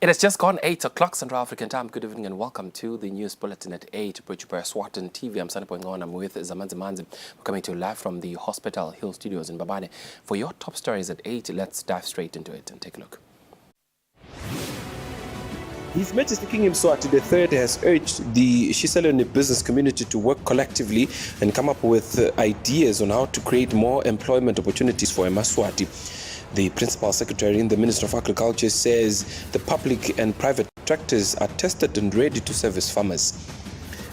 It has just gone 8 o'clock Central African time. Good evening and welcome to the news bulletin at 8, brought by Eswatini TV. I'm Sandy Poingon. I'm with Zamanzi Manzi. We're coming to you live from the Hospital Hill Studios in Babane. For your top stories at 8, let's dive straight into it and take a look. His Majesty King Mswati III has urged the Shiselweni business community to work collectively and come up with ideas on how to create more employment opportunities for Emaswati. The Principal Secretary in the Ministry of Agriculture says the public and private tractors are tested and ready to service farmers.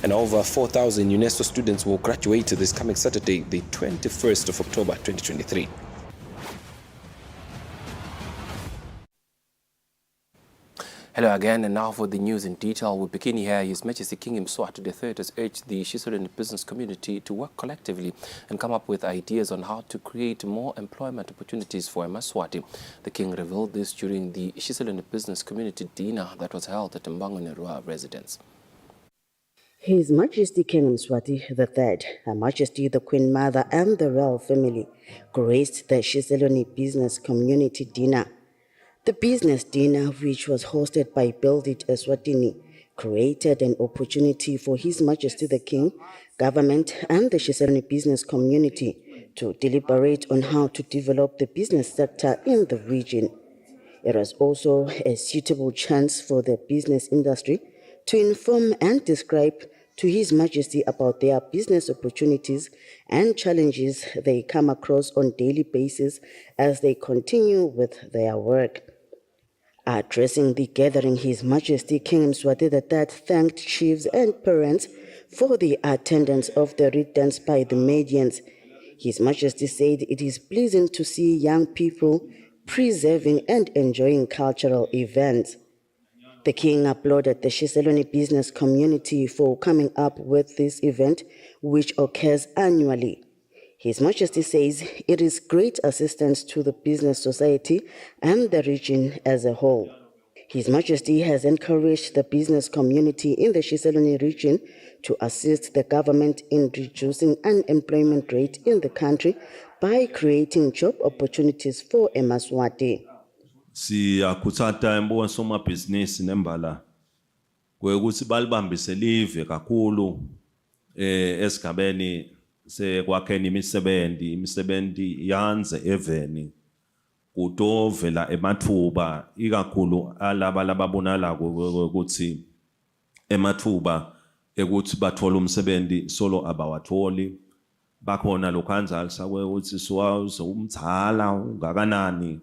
And over 4,000 UNESCO students will graduate this coming Saturday, the 21st of October 2023. Hello again, and now for the news in detail. We begin here. His Majesty King Mswati III has urged the Shiselweni business community to work collectively and come up with ideas on how to create more employment opportunities for Emaswati. The King revealed this during the Shiselweni business community dinner that was held at Mbangonerua residence. His Majesty King Mswati III, Her Majesty the Queen Mother and the royal family graced the Shiselweni business community dinner. The business dinner, which was hosted by Build It Eswatini, created an opportunity for His Majesty the King, government and the Shiselweni business community to deliberate on how to develop the business sector in the region. It was also a suitable chance for the business industry to inform and describe to His Majesty about their business opportunities and challenges they come across on a daily basis as they continue with their work. Addressing the gathering, His Majesty King Mswati III thanked chiefs and parents for the attendance of the readings by the Medians. His Majesty said it is pleasing to see young people preserving and enjoying cultural events. The King applauded the Shiselweni business community for coming up with this event, which occurs annually. His Majesty says it is great assistance to the business society and the region as a whole. His Majesty has encouraged the business community in the Shiselweni region to assist the government in reducing unemployment rate in the country by creating job opportunities for Emaswati. Siyakhuthaza embongisomabhizinisi nembala kwekuthi balibambise live kakhulu esigabeni sekwakheni imisebenzi yanze eveni kutovela emathuba ikakhulu alaba lababonala ukuthi emathuba ekuthi bathola umsebenzi solo abawatholi bakhona lokhanzali sakwe ukuthi siwazi umthala ungakanani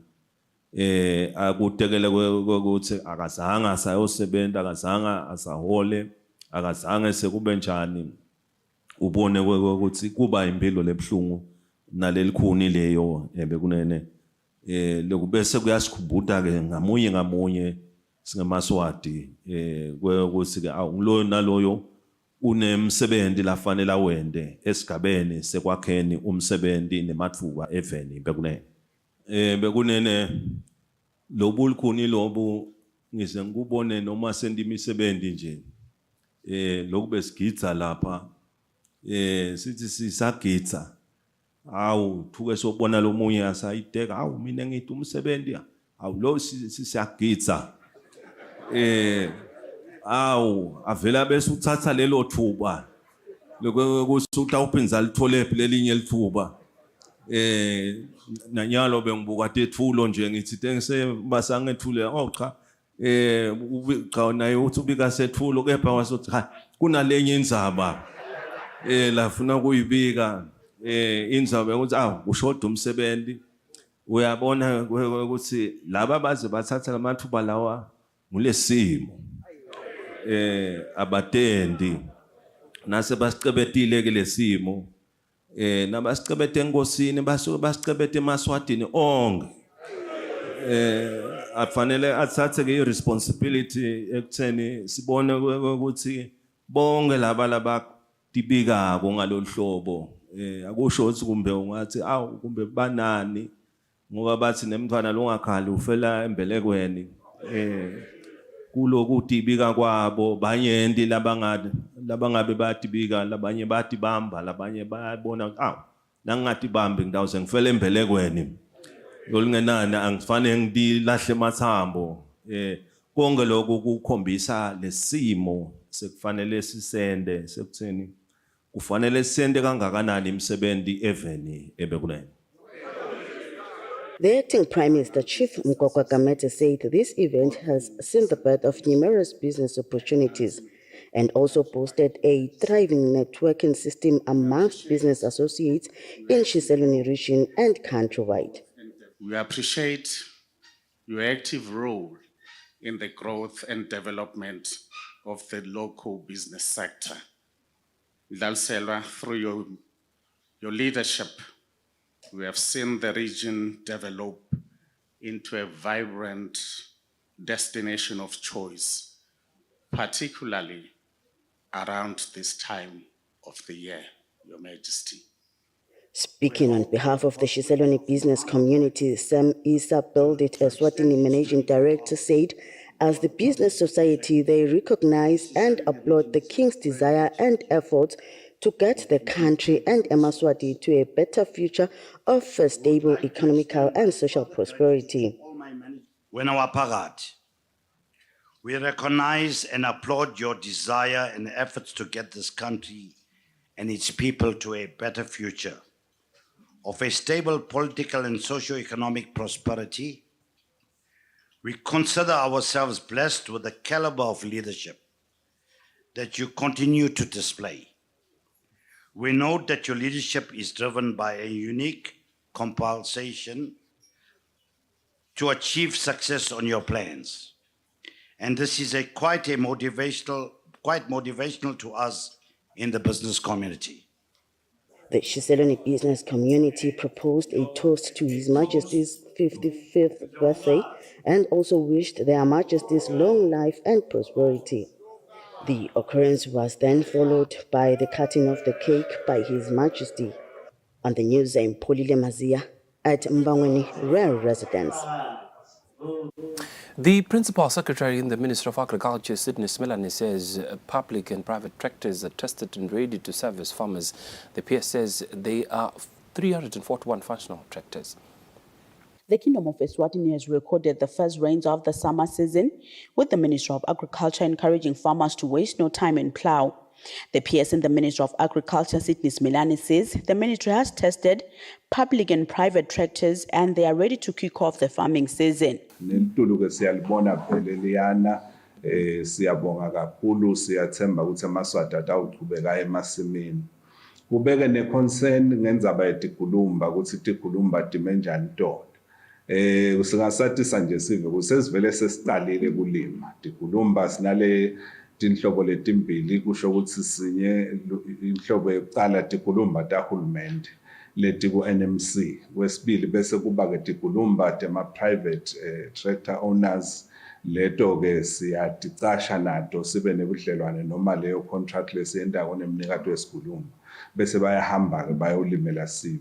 akutekele ukuthi akazange asayosebenza akazange asahole akazange sekube njani ubone ukuthi kuba impilo lebhlungu nalelikhuni leyo bekunene lokubese kuyasikhumbuta ke ngamunye singemaswati ukuthi ke awulo naloyo unemsebenzi lafanele awende esigabeni sekwakheni umsebenzi nemathuba eveni bekunene lobulukhuni lobu ngize ngikubone noma sendimisebenzi nje lokube sigidza lapha sithi sisagidza awu thuke sobona lomunye asayideka awu mina ngithi umsebenzi awu lo sisiyagidza awu avela bese uthatha lelo thuba lokuthi utawuphinza lithole lelinye lithuba nanyalo bengibuka tethulo nje ngithi tengise basangethule cha cha naye uthi ubika sethulo kepha wasothi ha kunalenye indzaba lafuna kuyibika indzawo ukuthi ushoda umsebenzi uyabona ukuthi laba baze bathatha amathuba lawa ngulesimo abatendi nase basicebetile ke lesimo nabasicebete enkosini basuke basicebete emaswadini onke afanele athathe ke responsibility ekutheni sibone ukuthi bonke laba tibika kongalolu hlobo akusho ukuthi kumbe ungathi kumbe banani ngoba bathi nemntwana longakhali ufela embelekweni kuloku tibika kwabo banyenti labangabe batibika labanye batibamba labanye bayabona nangathi bambi ngidawuze ngifela embelekweni lolingenani angifanele ngilahle mathambo Konke lokhu kukhombisa lesimo sekufanele sisende sekutheni kufanele sisende kangakanani imisebenzi eveni ebekuleni. The acting Prime Minister Chief Mkwakwa Gamete said this event has seen the birth of numerous business opportunities and also boosted a thriving networking system amongst business associates in Shiselweni region and countrywide. We appreciate your active role in the growth and development of the local business sector. Lalselwa, through your leadership, we have seen the region develop into a vibrant destination of choice, particularly around this time of the year, Your Majesty. Speaking on behalf of the Shiselweni business community, Sam Isa Buildit, Eswatini managing director, said as the business society, they recognize and applaud the King's desire and efforts to get the country and Eswatini to a better future of stable economical and social prosperity. When our Pagat, we recognize and applaud your desire and efforts to get this country and its people to a better future of a stable political and socio-economic prosperity. We consider ourselves blessed with the caliber of leadership that you continue to display. We note that your leadership is driven by a unique compulsion to achieve success on your plans. And this is quite motivational to us in the business community. The Shiselweni business community proposed a toast to His Majesty's 55th birthday and also wished Their Majesties long life and prosperity. The occurrence was then followed by the cutting of the cake by His Majesty. On the news, I'm Polile Mazia at Mbangweni Rare Residence. The Principal Secretary in the Ministry of Agriculture, Sydney Smilani, says public and private tractors are tested and ready to service farmers. The PS says there are 341 functional tractors. The Kingdom of Eswatini has recorded the first rains of the summer season, with the Ministry of Agriculture encouraging farmers to waste no time and plough. The PS in the Ministry of Agriculture, Sydney Smilani, says the ministry has tested public and private tractors and they are ready to kick off the farming season. Siyabonga kakhulu, siyathemba ukuthi amaswati atawuqhubeka emasimini. Kubeke ne-concern ngendzaba yetigulumba ukuthi itigulumba time njani tona. Singasatisa nje sive kusesivele sesiqalile kulima. Tigulumba sinale tinhlobo letimbili kusho ukuthi sinye inhlobo yokuqala tigulumba tahulumende leti ku-NMC. Wesibili bese kuba ke tigulumba tema-private tractor owners. Leto ke siyaticasha nato sibe nebudlelwane noma leyo contract lesiyenda konemnikado wesigulumba bese bayahamba ke bayolimela sive.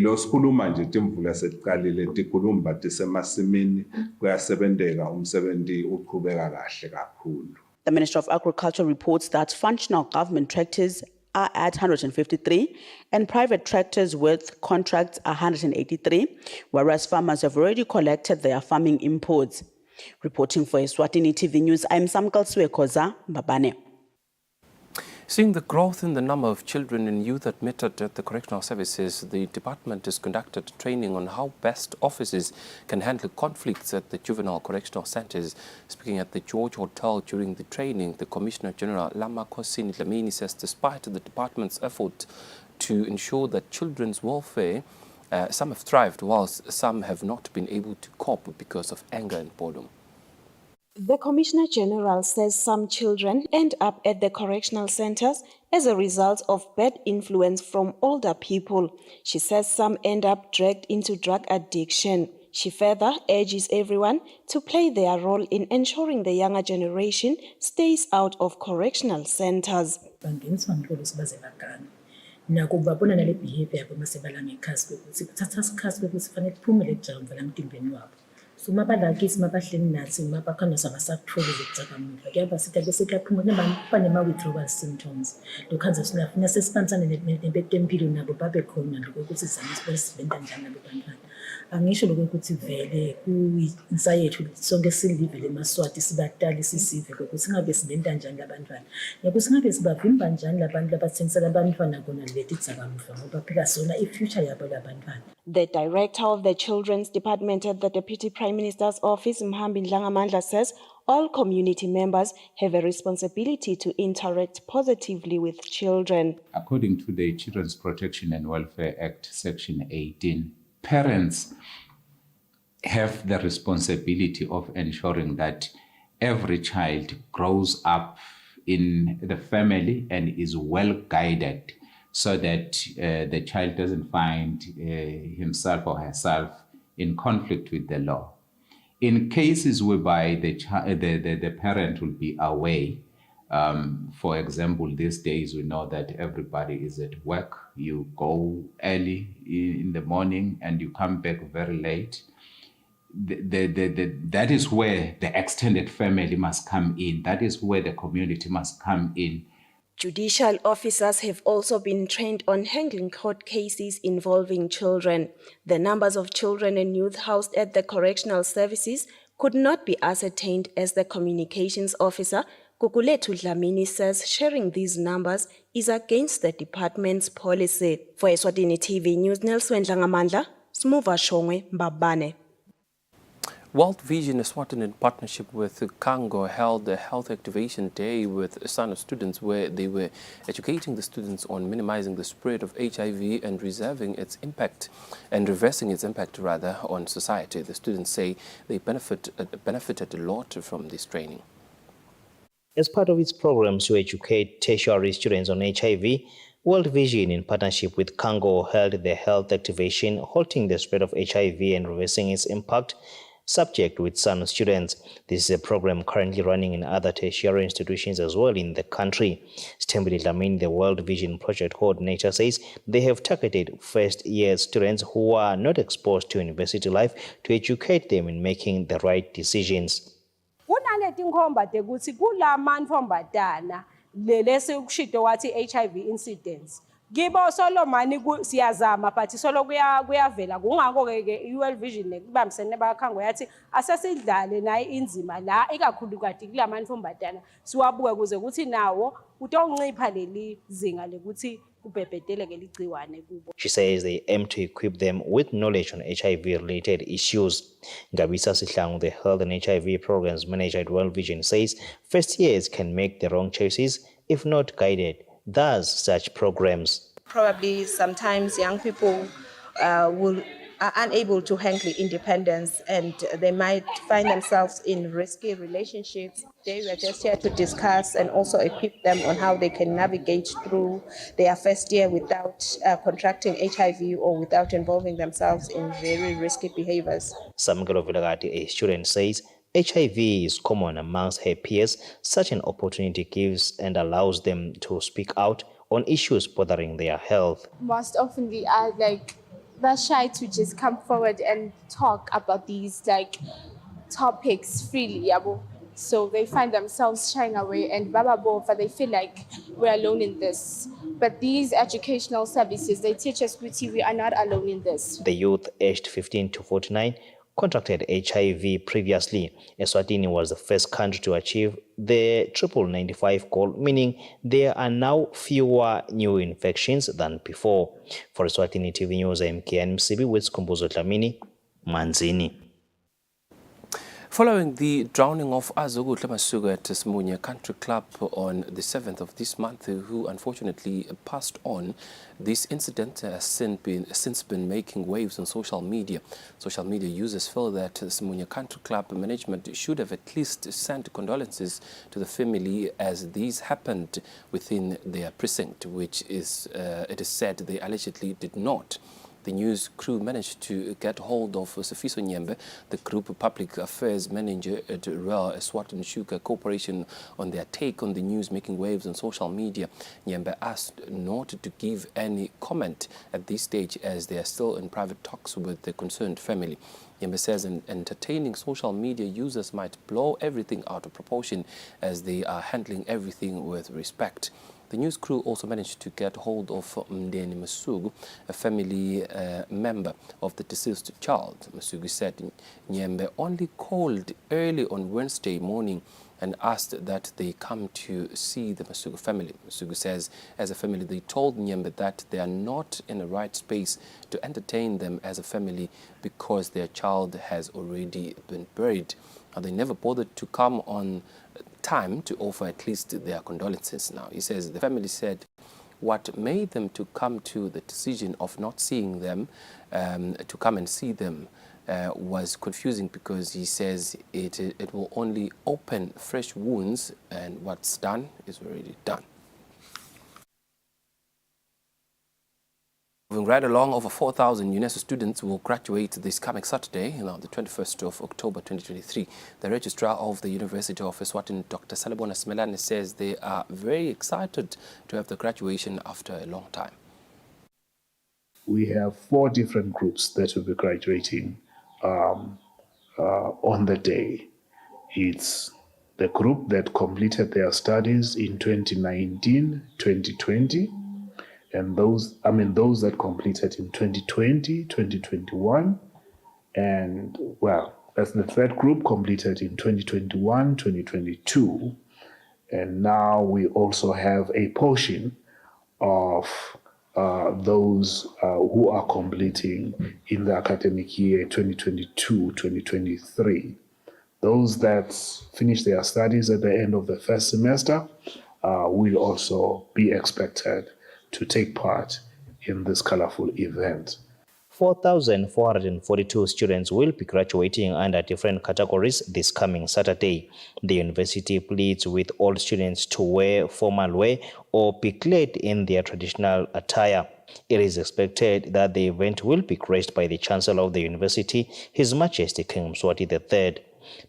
Lo sikhuluma nje timvula setiqalile tigulumba tisemasimini kuyasebenzeka umsebenzi uqhubeka kahle kakhulu. The Ministry of Agriculture reports that functional government tractors are at 153 and private tractors with contracts are 183, whereas farmers have already collected their farming imports. Reporting for Eswatini TV News, I'm Samkal Suekoza, Mbabane. Seeing the growth in the number of children and youth admitted at the correctional services, the department has conducted training on how best officers can handle conflicts at the juvenile correctional centres. Speaking at the George Hotel during the training, the Commissioner General Lama Kosini Dlamini says despite the department's effort to ensure that children's welfare, some have thrived whilst some have not been able to cope because of anger and boredom. The Commissioner General says some children end up at the correctional centers as a result of bad influence from older people. She says some end up dragged into drug addiction. She further urges everyone to play their role in ensuring the younger generation stays out of correctional centers. So mabalagisi mabahleni nathi mabakhona sangasakutholi ukucabanula kuyabasithi bese kuyaphuma kuba withdrawal symptoms lokhanza sinafuna sesibanisane nebetempilo nabo babe khona ukuthi izame sibenda njani nabo bantwana angisho lokho ukuthi vele kuyinsa yethu sonke silive leMaswati sibadala sisive ukuthi singabe sinenta kanjani labantwana ukuthi singabe sibavimba kanjani labantu labathengisela abantwana kona leti dzakamuva ngoba phela sona ifuture yabo labantwana. The director of the Children's Department at the Deputy Prime Minister's Office, Mhambi Dlangamandla, says all community members have a responsibility to interact positively with children. According to the Children's Protection and Welfare Act, Section 18, parents have the responsibility of ensuring that every child grows up in the family and is well guided, so that the child doesn't find himself or herself in conflict with the law. In cases whereby the parent will be away, for example, these days we know that everybody is at work. You go early in the morning and you come back very late. That is where the extended family must come in. That is where the community must come in. Judicial officers have also been trained on handling court cases involving children. The numbers of children and youth housed at the correctional services could not be ascertained, as the communications officer, Kukulethu Dlamini, says sharing these numbers is against the department's policy. For Eswatini TV News, Nelson Dlangamandla, Smuva Shongwe, Mbabane. World Vision Eswatini, in partnership with Kango, held a health activation day with SANU students, where they were educating the students on minimizing the spread of HIV and reversing its impact on society. The students say they benefited a lot from this training. As part of its programs to educate tertiary students on HIV, World Vision, in partnership with Kango, held the health activation, halting the spread of HIV and reversing its impact subject with SANU students. This is a program currently running in other tertiary institutions as well in the country. Stembili Dlamini, the World Vision Project Coordinator, says they have targeted first-year students who are not exposed to university life to educate them in making the right decisions. Kunaletinkhomba tekuthi kulamantombazana lesikushito wathi HIV incidents. Gibo solo mani siyazama but solo kuyavela kungakho ke World Vision nekubambisene bakhango yathi asasidlale naye inzima la ikakhulukati kulamantombazana siwabuke kuze ukuthi nawo utoncipha leli zinga lekuthi kubhebhedeleke ligciwane kubo. She says they aim to equip them with knowledge on HIV-related issues. Ngabisa Sihlangu, the Health and HIV Programs Manager at World Vision, says first years can make the wrong choices if not guided. Thus, such programs. Probably sometimes young people are unable to handle independence, and they might find themselves in risky relationships. They were just here to discuss and also equip them on how they can navigate through their first year without contracting HIV or without involving themselves in very risky behaviors. Samgelo Vilagati, a student, says HIV is common amongst her peers. Such an opportunity gives and allows them to speak out on issues bothering their health. Most often they are they're shy to just come forward and talk about these topics freely. So they find themselves shying away, and they feel like we're alone in this. But these educational services, they teach us we are not alone in this. The youth aged 15 to 49 contracted HIV previously. Eswatini was the first country to achieve the 95 goal, meaning there are now fewer new infections than before. For Eswatini TV News, I'm KNMCB with Skumbuzo Dlamini, Manzini. Following the drowning of Azogu Tlemasuga at Smunya Country Club on the 7th of this month, who unfortunately passed on, this incident has since been making waves on social media. Social media users feel that Smunya Country Club management should have at least sent condolences to the family, as these happened within their precinct, which is, it is said, they allegedly did not. The news crew managed to get hold of Sifiso Nyembe, the group public affairs manager at Royal Eswatini Sugar Corporation, on their take on the news making waves on social media. Nyembe asked not to give any comment at this stage, as they are still in private talks with the concerned family. Nyembe says entertaining social media users might blow everything out of proportion, as they are handling everything with respect. The news crew also managed to get hold of Mdeni Masugu, a family member of the deceased child. Masugu said Nyembe only called early on Wednesday morning and asked that they come to see the Masugu family. Masugu says, as a family, they told Nyembe that they are not in the right space to entertain them as a family because their child has already been buried. They never bothered to come on time to offer at least their condolences. Now, he says the family said what made them to come to the decision of not seeing them, to come and see them, was confusing because he says it will only open fresh wounds, and what's done is already done. Moving right along, over 4,000 UNESCO students will graduate this coming Saturday, on the 21st of October 2023. The registrar of the University of Eswatini, Dr. Salibona Smelane, says they are very excited to have the graduation after a long time. We have 4 different groups that will be graduating on the day. It's the group that completed their studies in 2019, 2020, and those that completed in 2020, 2021, and well, that's the third group completed in 2021, 2022, and now we also have a portion of those who are completing in the academic year 2022-2023. Those that finish their studies at the end of the first semester will also be expected to take part in this colorful event. 4,442 students will be graduating under different categories this coming Saturday. The university pleads with all students to wear formal wear or be clad in their traditional attire. It is expected that the event will be graced by the Chancellor of the University, His Majesty King Swazi III.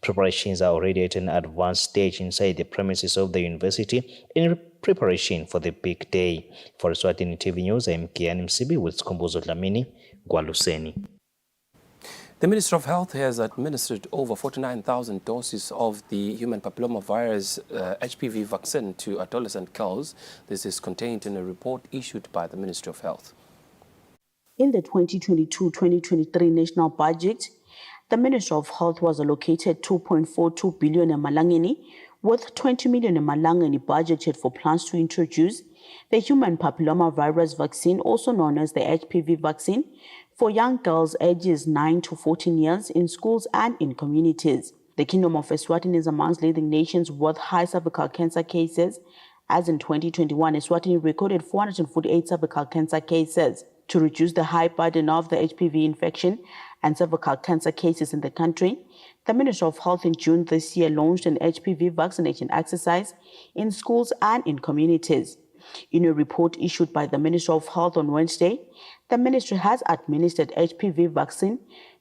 Preparations are already at an advanced stage inside the premises of the university in preparation for the big day. For Eswatini TV News, I'm Kian Msibi with Skombozo Dlamini, Gwaluseni. The Ministry of Health has administered over 49,000 doses of the human papillomavirus HPV vaccine to adolescent girls. This is contained in a report issued by the Ministry of Health. In the 2022-2023 national budget, the Ministry of Health was allocated 2.42 billion emalangeni, with 20 million emalangeni budgeted for plans to introduce the human papillomavirus vaccine, also known as the HPV vaccine, for young girls ages 9 to 14 years in schools and in communities. The Kingdom of Eswatini is amongst leading nations with high cervical cancer cases, as in 2021, Eswatini recorded 448 cervical cancer cases. To reduce the high burden of the HPV infection and cervical cancer cases in the country, the Ministry of Health in June this year launched an HPV vaccination exercise in schools and in communities. In a report issued by the Ministry of Health on Wednesday, the ministry has administered HPV vaccine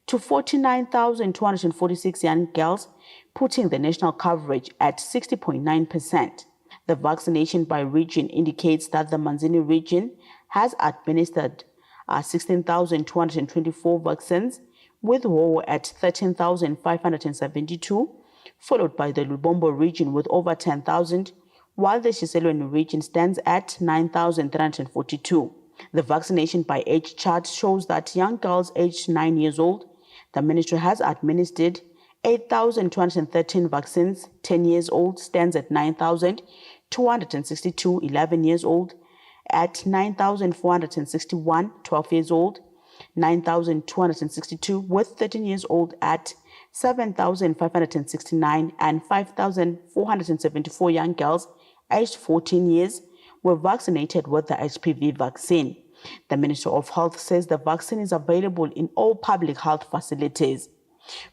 to 49,246 young girls, putting the national coverage at 60.9%. The vaccination by region indicates that the Manzini region has administered 16,224 vaccines, with Wowo at 13,572, followed by the Lubombo region with over 10,000, while the Shiselweni region stands at 9,342. The vaccination by age chart shows that young girls aged 9 years old, the ministry has administered 8,213 vaccines. 10 years old stands at 9,262, 11 years old at 9,461, 12 years old, 9,262, with 13 years old at 7,569, and 5,474 young girls aged 14 years were vaccinated with the HPV vaccine. The Ministry of Health says the vaccine is available in all public health facilities.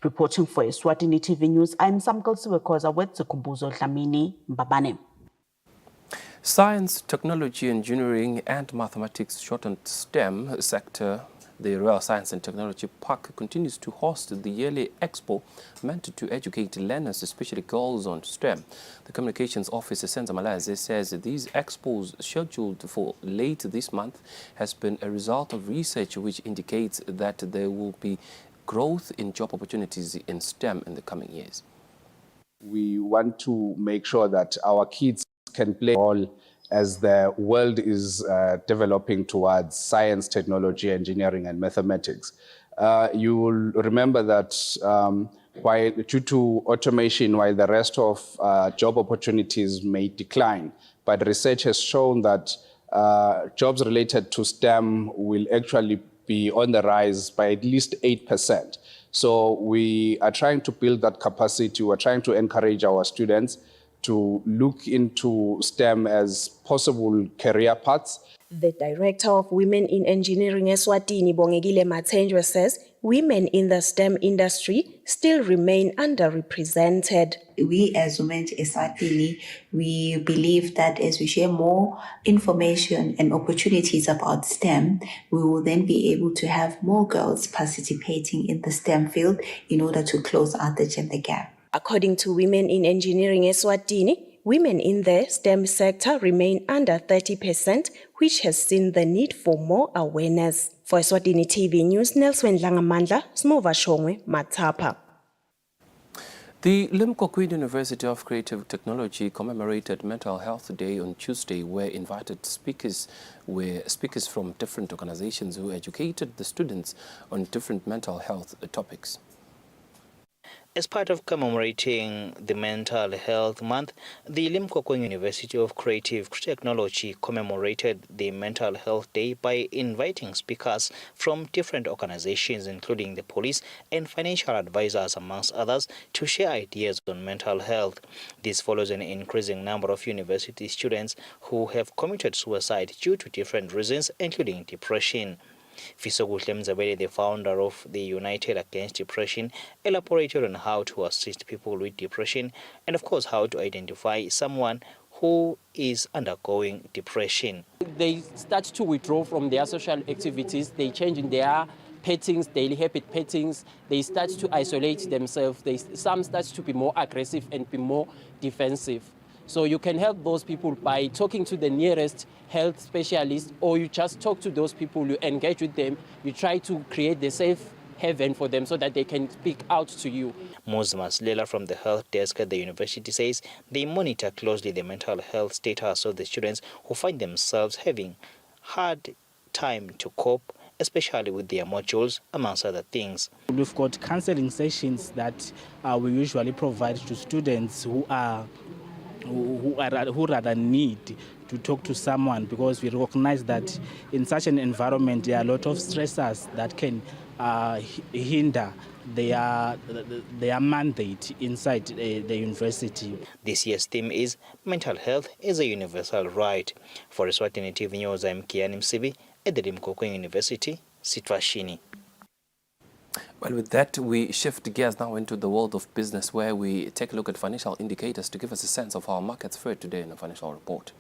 Reporting for Eswatini TV News, I'm Samkal Siwekoza with Zikumbuzo Dlamini, Mbabane. Science, technology, engineering, and mathematics, shortened STEM sector, the Royal Science and Technology Park continues to host the yearly expo meant to educate learners, especially girls, on STEM. The Communications Officer, Senza Malazi, says these expos scheduled for late this month has been a result of research which indicates that there will be growth in job opportunities in STEM in the coming years. We want to make sure that our kids can play a role as the world is developing towards science, technology, engineering, and mathematics. You will remember that while due to automation, while the rest of job opportunities may decline, but research has shown that jobs related to STEM will actually be on the rise by at least 8%. So we are trying to build that capacity. We're trying to encourage our students to look into STEM as possible career paths. The director of Women in Engineering Eswatini, Bongegile Mathenjwe, says women in the STEM industry still remain underrepresented. We as Women in Eswatini, we believe that as we share more information and opportunities about STEM, we will then be able to have more girls participating in the STEM field in order to close out the gender gap. According to Women in Engineering Eswatini, women in the STEM sector remain under 30%, which has seen the need for more awareness. For Eswatini TV News, Nelson Langamandla, Smova Shongwe, Matapa. The Limpopo Queen University of Creative Technology commemorated Mental Health Day on Tuesday, where invited speakers were speakers from different organizations who educated the students on different mental health topics. As part of commemorating the Mental Health Month, the Limpopo University of Creative Technology commemorated the Mental Health Day by inviting speakers from different organizations, including the police and financial advisors, amongst others, to share ideas on mental health. This follows an increasing number of university students who have committed suicide due to different reasons, including depression. Fisoguhle Mzabele, the founder of the United Against Depression, elaborated on how to assist people with depression and, of course, how to identify someone who is undergoing depression. They start to withdraw from their social activities, they change in their patterns, daily habit patterns, they start to isolate themselves, some start to be more aggressive and be more defensive. So you can help those people by talking to the nearest health specialist, or you just talk to those people, you engage with them, you try to create the safe haven for them so that they can speak out to you. Muzmas Lela from the health desk at the university says they monitor closely the mental health status of the students who find themselves having hard time to cope, especially with their modules, amongst other things. We've got counseling sessions that we usually provide to students who rather need to talk to someone, because we recognize that in such an environment there are a lot of stressors that can hinder their mandate inside the university. This year's theme is Mental Health is a Universal Right. For Eswatini TV News, I'm Kiani Msibi at the Limpopo University, Eswatini. Well, with that, we shift gears now into the world of business, where we take a look at financial indicators to give us a sense of how markets fared today in the financial report.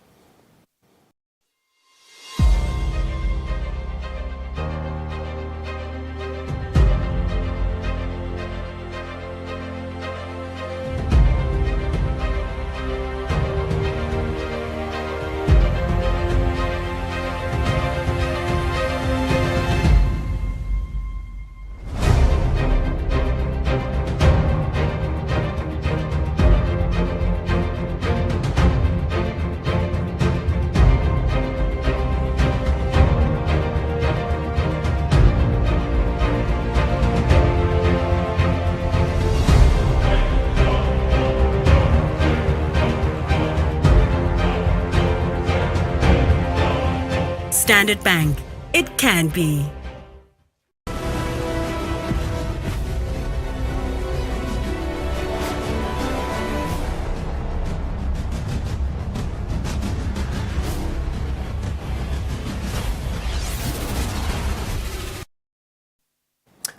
Standard Bank. It can be.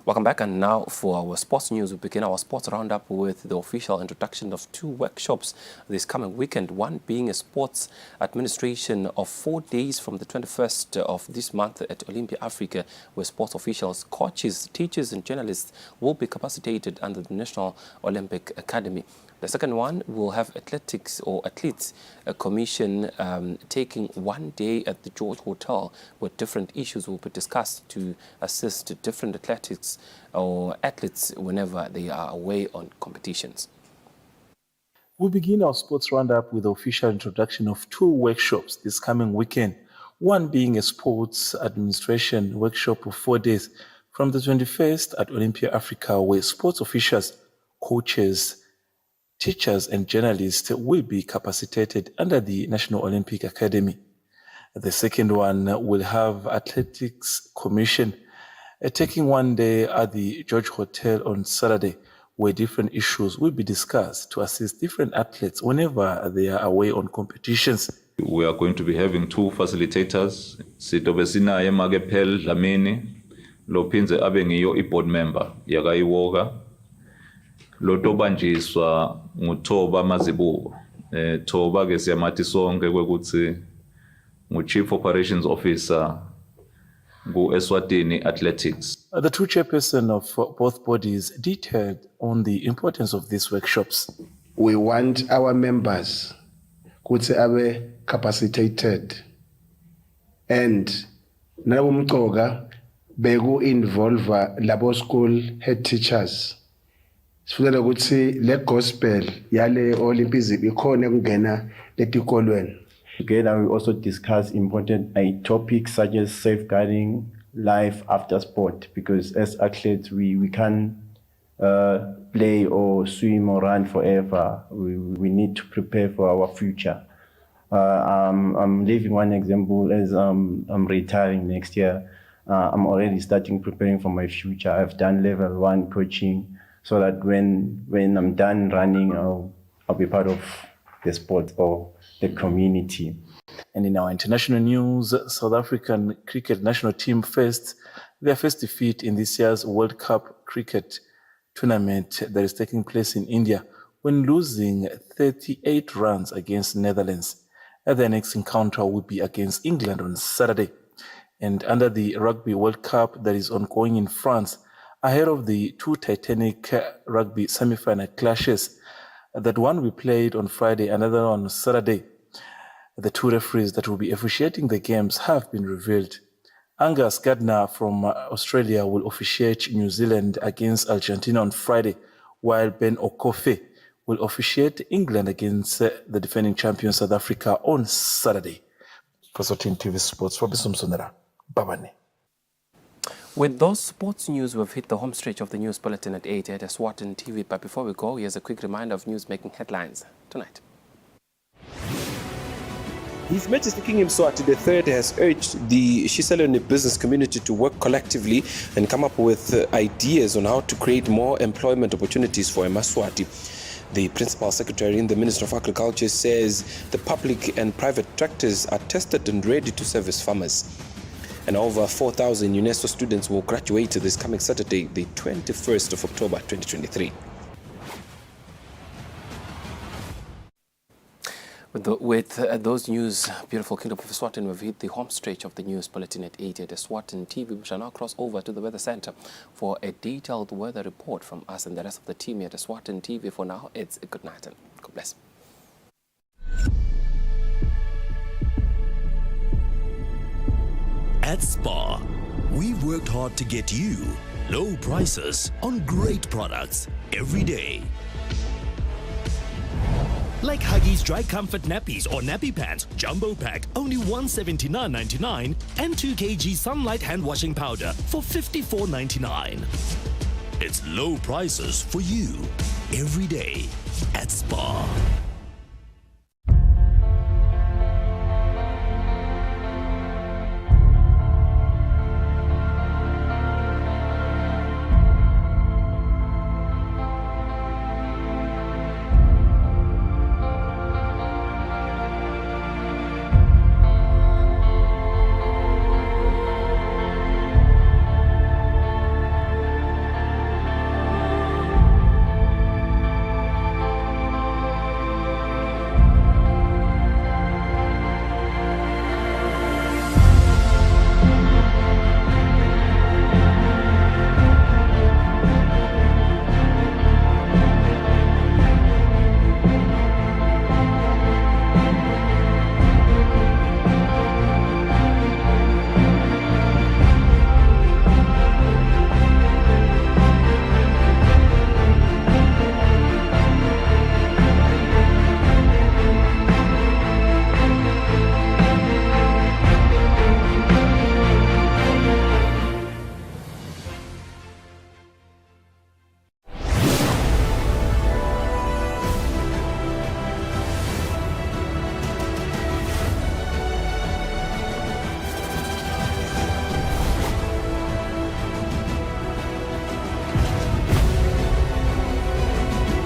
Welcome back, and now for our sports news, we begin our sports roundup with the official introduction of 2 workshops this coming weekend, one being a sports administration of 4 days from the 21st of this month at Olympia Africa, where sports officials, coaches, teachers and journalists will be capacitated under the National Olympic Academy. The second one will have athletes a commission taking 1 day at the George Hotel, where different issues will be discussed to assist different athletes whenever they are away on competitions. We begin our sports roundup with the official introduction of 2 workshops this coming weekend, one being a sports administration workshop of 4 days from the 21st at Olympia Africa, where sports officials, coaches, teachers and journalists will be capacitated under the National Olympic Academy. The second one will have Athletics Commission taking 1 day at the George Hotel on Saturday, where different issues will be discussed to assist different athletes whenever they are away on competitions. We are going to be having 2 facilitators. Sitobe sinaye Magepel Dlamini, lophinze abe ngiyo i-board member yakayiwoka. Lotobanjiswa nguThoba Mazibuko. Thoba ke siyamathi sonke kwekuthi ngu-Chief Operations Officer ku-Eswatini Athletics. The 2 chairpersons of both bodies detailed on the importance of these workshops. We want our members to be capacitated and nabumcoka beku involve labo school head teachers. Sifuna ukuthi le gospel yale Olympics ikhona kungena letikolweni. Together, we also discuss important topics such as safeguarding life after sport, because as athletes, we can't play or swim or run forever. We need to prepare for our future. I'm leaving one example as I'm retiring next year. I'm already starting preparing for my future. I've done level 1 coaching so that when I'm done running, I'll be part of the sport or the community. And in our international news, South African cricket national team faced their first defeat in this year's World Cup cricket tournament that is taking place in India when losing 38 runs against Netherlands. Their next encounter will be against England on Saturday. And under the Rugby World Cup that is ongoing in France, ahead of the 2 titanic rugby semi-final clashes, that one will be played on Friday, another on Saturday. The 2 referees that will be officiating the games have been revealed. Angus Gardner from Australia will officiate New Zealand against Argentina on Friday, while Ben Okofe will officiate England against the defending champion South Africa on Saturday. For Eswatini TV Sports, Robinson Sonera, Babane. With those sports news, we've hit the home stretch of the news bulletin at 8 at Eswatini TV. But before we go, here's a quick reminder of news-making headlines tonight. His Majesty King Mswati III has urged the Shiselweni business community to work collectively and come up with ideas on how to create more employment opportunities for Maswati. The Principal Secretary in the Ministry of Agriculture says the public and private tractors are tested and ready to service farmers. And over 4,000 UNESCO students will graduate this coming Saturday, the 21st of October 2023. With those news, beautiful Kingdom of Eswatini, we've hit the home stretch of the news bulletin at 8 at Eswatini TV. We shall now cross over to the Weather Center for a detailed weather report from us and the rest of the team at Eswatini TV. For now, it's a good night and God bless. At Spar, we've worked hard to get you low prices on great products every day. Like Huggies Dry Comfort Nappies or Nappy Pants Jumbo Pack, only $179.99, and 2 kg Sunlight Hand Washing Powder for $54.99. It's low prices for you every day at Spar.